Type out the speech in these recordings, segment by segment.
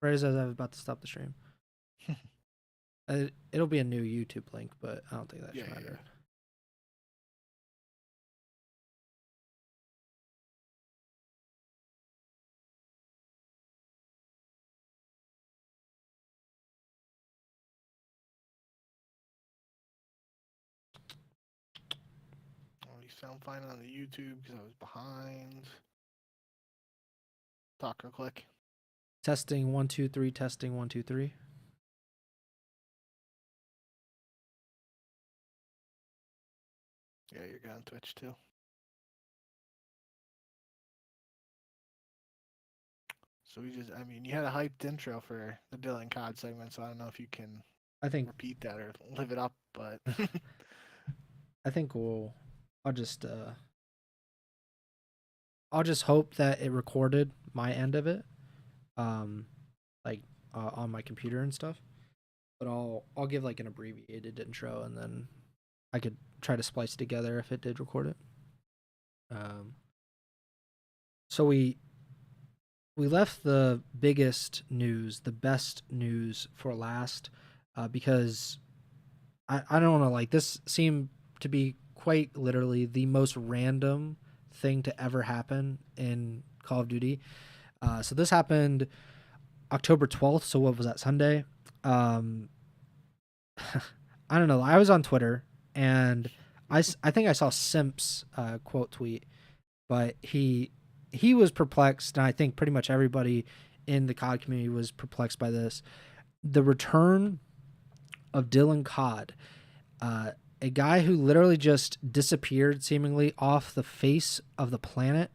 Right as I was about to stop the stream. It'll be a new YouTube link, but I don't think that should matter. You sound fine on the YouTube because I was behind. Talk or click. Testing 1 2 3. Testing 1 2 3. Yeah, you're good on Twitch too. So you had a hyped intro for the DylanCoD segment, so I don't know if you can repeat that or live it up, but I think I'll just hope that it recorded my end of it, like on my computer and stuff. But I'll give like an abbreviated intro, and then I could try to splice it together if it did record it. So we left the biggest news, the best news for last, because I don't know, like this seemed to be quite literally the most random thing to ever happen in Call of Duty. So this happened October 12th. So what was that, Sunday? I don't know. I was on Twitter and I think I saw Simp's quote tweet, but he was perplexed, and I think pretty much everybody in the COD community was perplexed by this. The return of DylanCoD, a guy who literally just disappeared seemingly off the face of the planet,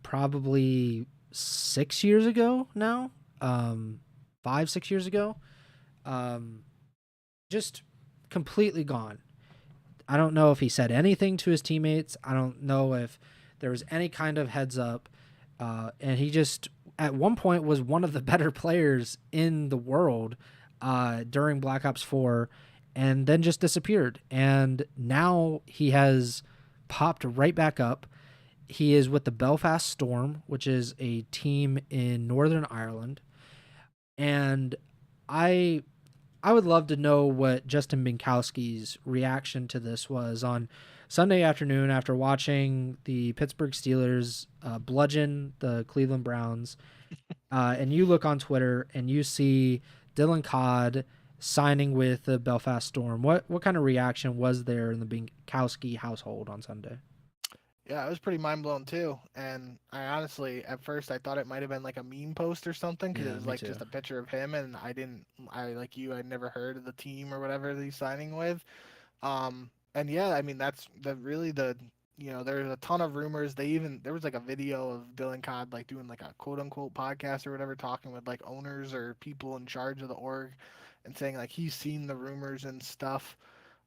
probably 6 years ago now, 5-6 years ago, just completely gone. I don't know if he said anything to his teammates. I don't know if there was any kind of heads up, and he just at one point was one of the better players in the world during Black Ops 4, and then just disappeared. And now he has popped right back up. He is with the Belfast Storm, which is a team in Northern Ireland. And I would love to know what Justin Binkowski's reaction to this was on Sunday afternoon after watching the Pittsburgh Steelers bludgeon the Cleveland Browns. And you look on Twitter and you see DylanCoD signing with the Belfast Storm. What kind of reaction was there in the Binkowski household on Sunday? Yeah, I was pretty mind blown too. And I honestly, at first, I thought it might have been like a meme post or something because it was like just a picture of him, and I like you, I'd never heard of the team or whatever that he's signing with. And yeah, I mean that's there's a ton of rumors. There was like a video of DylanCoD like doing like a quote unquote podcast or whatever, talking with like owners or people in charge of the org, and saying like he's seen the rumors and stuff.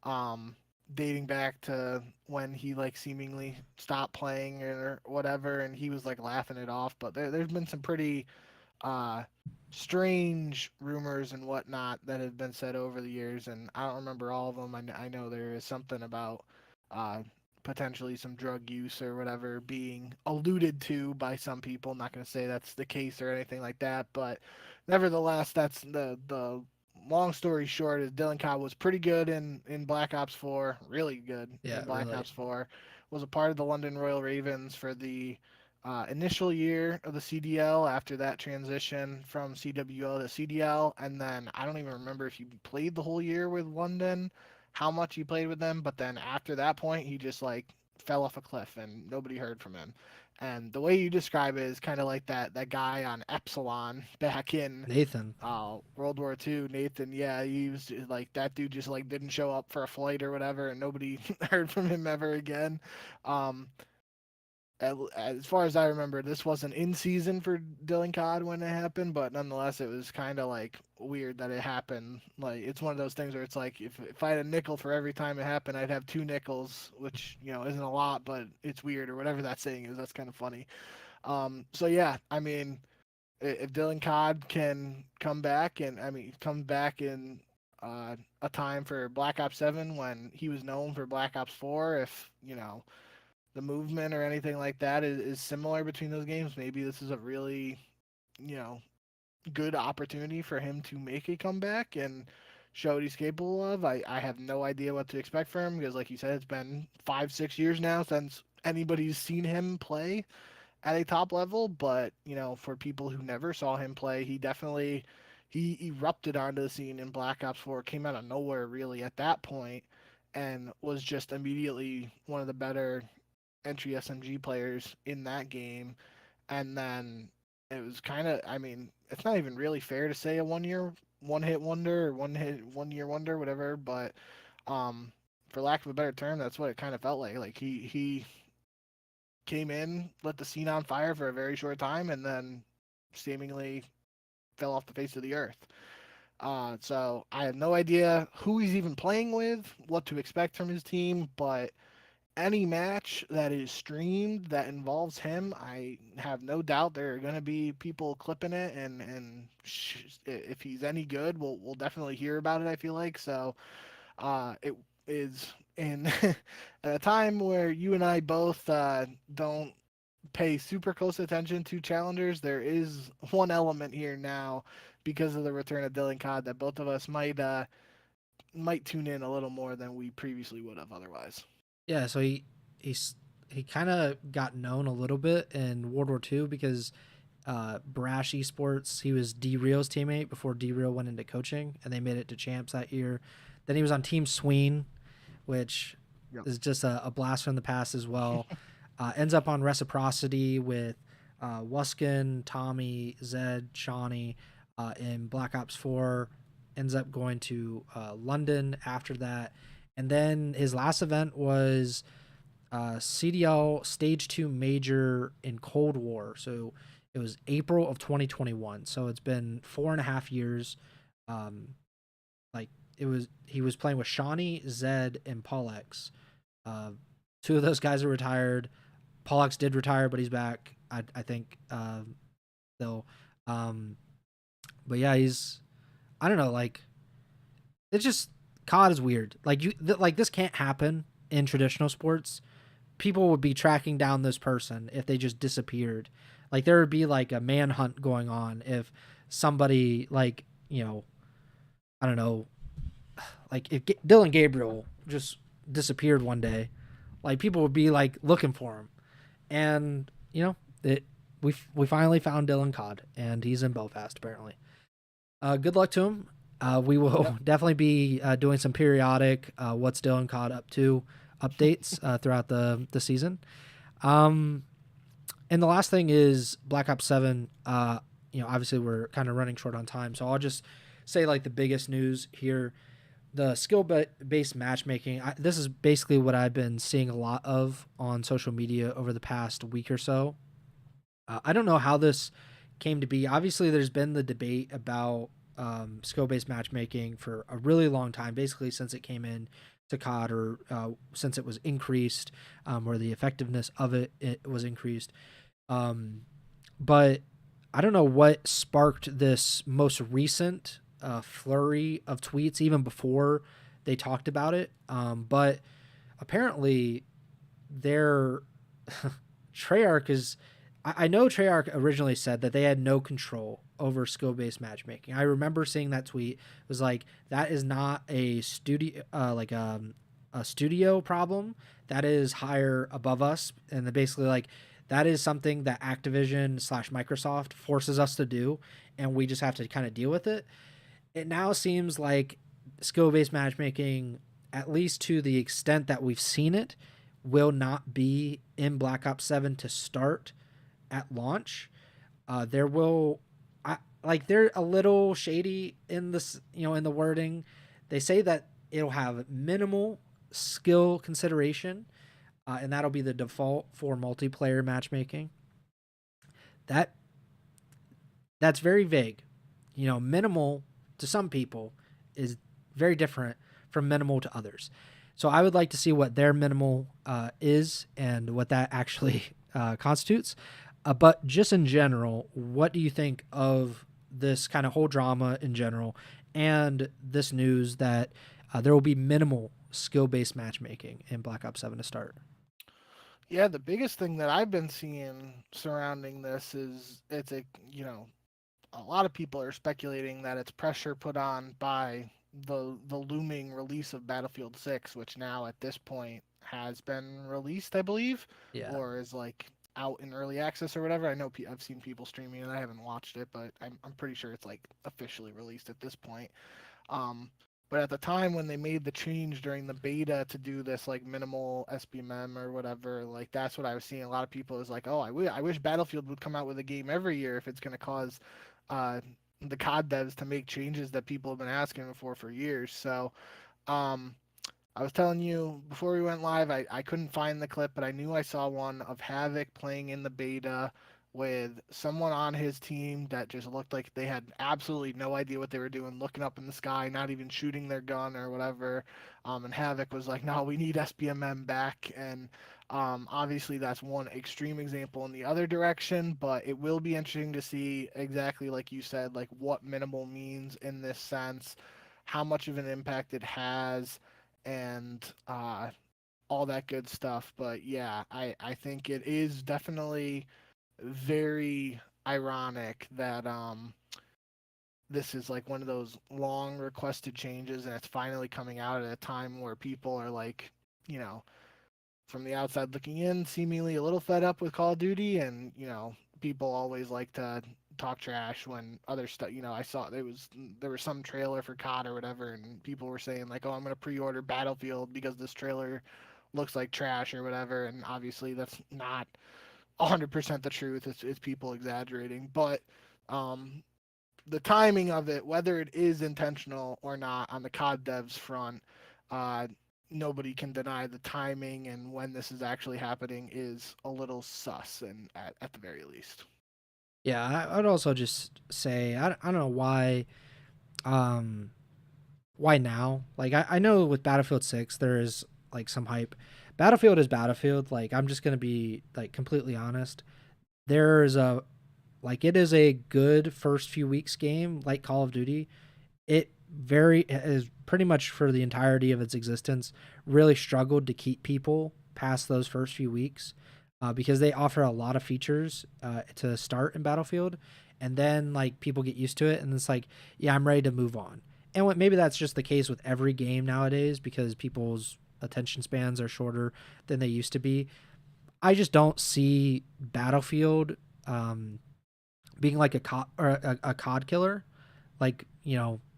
Um, Dating back to when he like seemingly stopped playing or whatever, and he was like laughing it off. But there's been some pretty uh, strange rumors and whatnot that have been said over the years, and I don't remember all of them. I know there is something about uh, potentially some drug use or whatever being alluded to by some people. I'm not going to say that's the case or anything like that, but nevertheless, that's the long story short is DylanCoD was pretty good in Black Ops 4, really good in Black Ops 4. Was a part of the London Royal Ravens for the initial year of the CDL after that transition from CWL to CDL. And then I don't even remember if he played the whole year with London, how much he played with them. But then after that point, he just like fell off a cliff and nobody heard from him. And the way you describe it is kind of like that guy on Epsilon back in Nathan. World War II. Nathan, yeah, he was like that dude just like didn't show up for a flight or whatever, and nobody heard from him ever again. Um, as far as I remember, this wasn't in season for DylanCoD when it happened, but nonetheless, it was kind of like weird that it happened. Like it's one of those things where it's like if I had a nickel for every time it happened, I'd have two nickels, which isn't a lot, but it's weird or whatever that saying is. That's kind of funny. So yeah, I mean, if DylanCoD can come back, and I mean come back in a time for Black Ops 7 when he was known for Black Ops 4, if the movement or anything like that is similar between those games. Maybe this is a really, you know, good opportunity for him to make a comeback and show what he's capable of. I have no idea what to expect from him because, like you said, it's been 5-6 years now since anybody's seen him play at a top level. But for people who never saw him play, he erupted onto the scene in Black Ops 4, came out of nowhere really at that point, and was just immediately one of the better entry SMG players in that game. And then it was kind of, I mean, it's not even really fair to say a one hit wonder or 1 year wonder, whatever. But for lack of a better term, that's what it kind of felt like. Like he came in, lit the scene on fire for a very short time, and then seemingly fell off the face of the earth. So I have no idea who he's even playing with, what to expect from his team, but any match that is streamed that involves him, I have no doubt there are going to be people clipping it, and if he's any good, we'll definitely hear about it. I feel like so. It is in at a time where you and I both don't pay super close attention to challengers. There is one element here now because of the return of DylanCoD that both of us might tune in a little more than we previously would have otherwise. Yeah, so he kind of got known a little bit in World War II because Brash Esports, he was D-Real's teammate before D-Real went into coaching, and they made it to champs that year. Then he was on Team Sween, which is just a blast from the past as well. Ends up on Reciprocity with Wuskin, Tommy, Zed, Shawnee in Black Ops 4. Ends up going to London after that. And then his last event was CDL Stage 2 Major in Cold War. So it was April of 2021. So it's been 4.5 years. He was playing with Shawnee, Zed, and Pollex. Two of those guys are retired. Pollex did retire, but he's back. I think though. But yeah, I don't know. Like, it's just COD is weird. Like this can't happen in traditional sports. People would be tracking down this person if they just disappeared. Like, there would be like a manhunt going on if somebody I don't know, like if Dylan Gabriel just disappeared one day, like people would be like looking for him. And we finally found DylanCoD, and he's in Belfast apparently. Good luck to him. We will definitely be doing some periodic what's DylanCoD up to updates throughout the season. And the last thing is Black Ops 7. Obviously we're kind of running short on time, so I'll just say like the biggest news here. The skill-based matchmaking, this is basically what I've been seeing a lot of on social media over the past week or so. I don't know how this came to be. Obviously, there's been the debate about skill-based matchmaking for a really long time, basically since it came in to COD, or since it was increased, or the effectiveness of it was increased. But I don't know what sparked this most recent flurry of tweets, even before they talked about it. But apparently their Treyarch is, I know Treyarch originally said that they had no control over skill-based matchmaking. I remember seeing that tweet. It was like, that is not a studio, a studio problem. That is higher above us. And basically like, that is something that Activision / Microsoft forces us to do, and we just have to kind of deal with it. It now seems like skill-based matchmaking, at least to the extent that we've seen it, will not be in Black Ops 7 to start at launch. They're a little shady in this, in the wording. They say that it'll have minimal skill consideration, and that'll be the default for multiplayer matchmaking. That's very vague. Minimal to some people is very different from minimal to others. So I would like to see what their minimal is and what that actually constitutes. But just in general, what do you think of this kind of whole drama in general, and this news that there will be minimal skill-based matchmaking in Black Ops 7 to start? Yeah, the biggest thing that I've been seeing surrounding this is a lot of people are speculating that it's pressure put on by the looming release of Battlefield 6, which now at this point has been released, I believe, Yeah. or is like out in early access or whatever. I know I've seen people streaming and I haven't watched it, but I'm pretty sure it's like officially released at this point. Um, but at the time when they made the change during the beta to do this like minimal SBMM or whatever, like that's what I was seeing. A lot of people is like, oh, I wish Battlefield would come out with a game every year if it's going to cause uh, the COD devs to make changes that people have been asking for years. So um, I was telling you before we went live, I couldn't find the clip, but I knew I saw one of Havoc playing in the beta with someone on his team that just looked like they had absolutely no idea what they were doing, looking up in the sky, not even shooting their gun or whatever. And Havoc was like, no, we need SBMM back. And obviously, that's one extreme example in the other direction, but it will be interesting to see exactly like you said, like what minimal means in this sense, how much of an impact it has and all that good stuff. But yeah, I think it is definitely very ironic that this is like one of those long requested changes and it's finally coming out at a time where people are like, you know, from the outside looking in, seemingly a little fed up with Call of Duty, and people always like to talk trash when other stuff. I saw there was some trailer for COD or whatever, and people were saying like, "Oh, I'm gonna pre-order Battlefield because this trailer looks like trash or whatever," and obviously that's not 100% the truth. It's people exaggerating, but um, the timing of it, whether it is intentional or not, on the COD devs front, uh, nobody can deny the timing and when this is actually happening is a little sus, and at the very least. Yeah, I'd also just say I don't know um, why now. Like I know with Battlefield 6 there is like some hype. Battlefield is Battlefield. Like I'm just gonna be like completely honest. There's a like it is a good first few weeks game like Call of Duty. It is pretty much for the entirety of its existence really struggled to keep people past those first few weeks because they offer a lot of features to start in Battlefield, and then like people get used to it, and it's like, yeah, I'm ready to move on. And maybe that's just the case with every game nowadays because people's attention spans are shorter than they used to be. I just don't see Battlefield being like a COD killer. Like,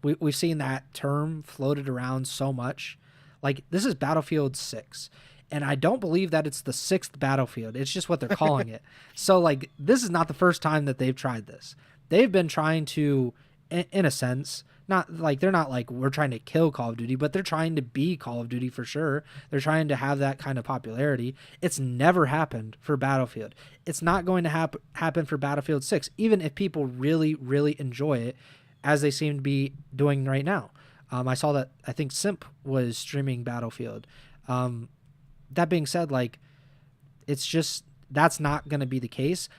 we've seen that term floated around so much. Like, this is Battlefield 6. And I don't believe that it's the sixth Battlefield. It's just what they're calling it. So, like, this is not the first time that they've tried this. They've been trying to, in a sense, not like they're not like we're trying to kill Call of Duty, but they're trying to be Call of Duty for sure. They're trying to have that kind of popularity. It's never happened for Battlefield. It's not going to happen for Battlefield 6, even if people really, really enjoy it, as they seem to be doing right now. I saw that I think Simp was streaming Battlefield. That being said, like, it's just that's not going to be the case.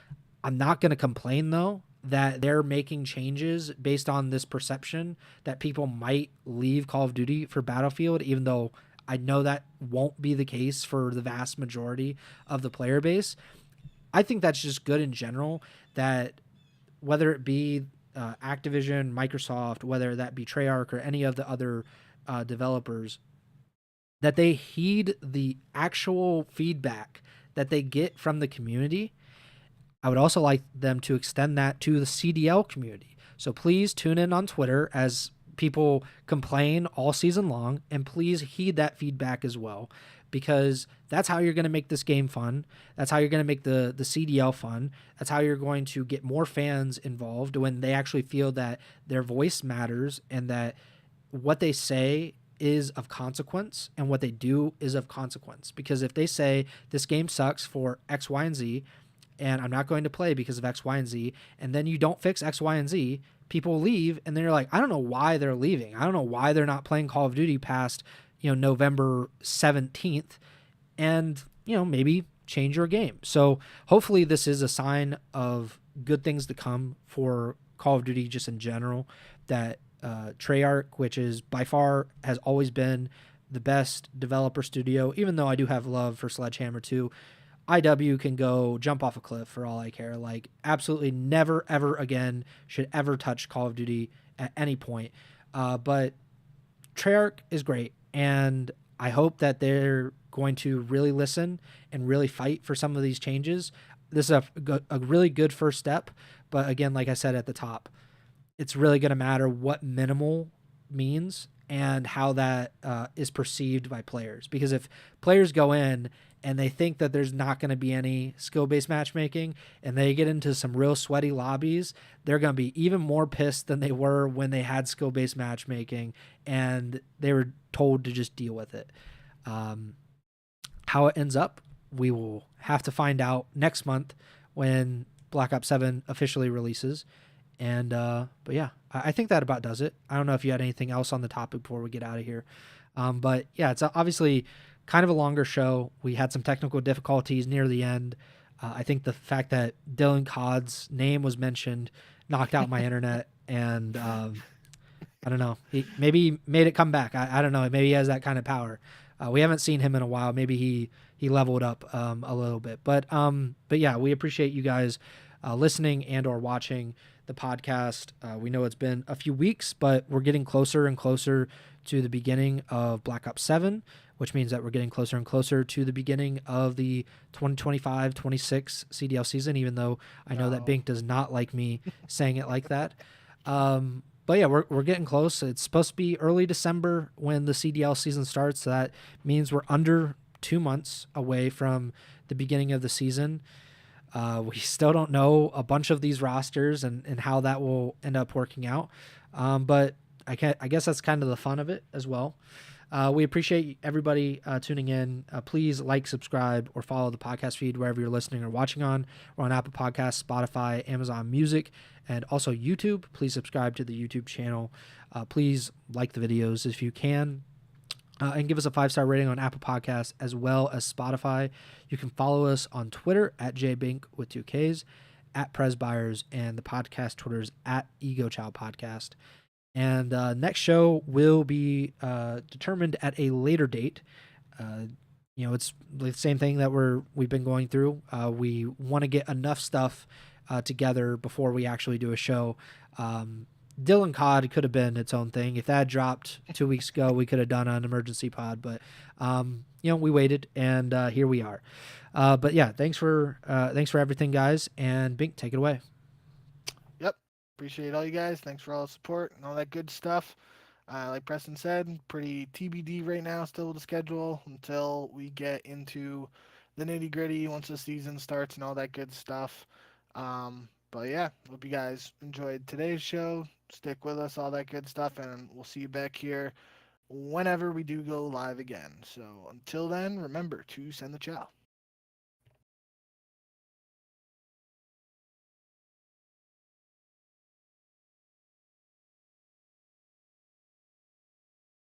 I'm not going to complain though that they're making changes based on this perception that people might leave Call of Duty for Battlefield, even though I know that won't be the case for the vast majority of the player base. I think that's just good in general, that whether it be Activision, Microsoft, whether that be Treyarch or any of the other developers, that they heed the actual feedback that they get from the community. I would also like them to extend that to the CDL community. So please tune in on Twitter as people complain all season long, and please heed that feedback as well, because that's how you're going to make this game fun. That's how you're going to make the CDL fun. That's how you're going to get more fans involved when they actually feel that their voice matters and that what they say is of consequence and what they do is of consequence. Because if they say this game sucks for X, Y, and Z, and I'm not going to play because of X, Y, and Z, and then you don't fix X, Y, and Z, people leave, and then you're like, I don't know why they're leaving. I don't know why they're not playing Call of Duty past, November 17th, and, maybe change your game. So hopefully this is a sign of good things to come for Call of Duty just in general, that Treyarch, which is by far has always been the best developer studio, even though I do have love for Sledgehammer too, IW can go jump off a cliff for all I care. Like, absolutely never, ever again should ever touch Call of Duty at any point. But Treyarch is great, and I hope that they're going to really listen and really fight for some of these changes. This is a really good first step, but again, like I said at the top, it's really going to matter what minimal means and how that is perceived by players. Because if players go in and they think that there's not going to be any skill-based matchmaking and they get into some real sweaty lobbies, they're going to be even more pissed than they were when they had skill-based matchmaking and they were told to just deal with it. How it ends up, we will have to find out next month when Black Ops 7 officially releases. And but yeah, I think that about does it. I don't know if you had anything else on the topic before we get out of here. But yeah, it's obviously kind of a longer show. We had some technical difficulties near the end. I think the fact that DylanCoD's name was mentioned knocked out my internet, and I don't know. He maybe made it come back. I don't know. Maybe he has that kind of power. We haven't seen him in a while. Maybe he leveled up a little bit. But yeah, we appreciate you guys listening and or watching the podcast. We know it's been a few weeks, but we're getting closer and closer to the beginning of Black Ops 7, which means that we're getting closer and closer to the beginning of the 2025-26 CDL season, even though I know that Bink does not like me saying it like that. But yeah, we're getting close. It's supposed to be early December when the CDL season starts. So that means we're under 2 months away from the beginning of the season. We still don't know a bunch of these rosters and how that will end up working out. But I guess that's kind of the fun of it as well. We appreciate everybody tuning in. Please like, subscribe, or follow the podcast feed wherever you're listening or watching on. We're on Apple Podcasts, Spotify, Amazon Music, and also YouTube. Please subscribe to the YouTube channel. Please like the videos if you can. And give us a 5-star rating on Apple Podcasts as well as Spotify. You can follow us on Twitter at jbink with 2 Ks, at Preston Byers, and the podcast Twitter's at Ego Chall Podcast. And next show will be determined at a later date. It's the same thing that we've been going through. We want to get enough stuff together before we actually do a show. DylanCoD could have been its own thing. If that dropped 2 weeks ago, we could have done an emergency pod, but we waited, and here we are. But yeah, thanks for everything, guys. And Bink, take it away. Yep, appreciate all you guys. Thanks for all the support and all that good stuff. Like Preston said, pretty TBD right now, still the schedule until we get into the nitty gritty once the season starts and all that good stuff. But yeah, hope you guys enjoyed today's show. Stick with us, all that good stuff, and we'll see you back here whenever we do go live again. So until then, remember to send the chow.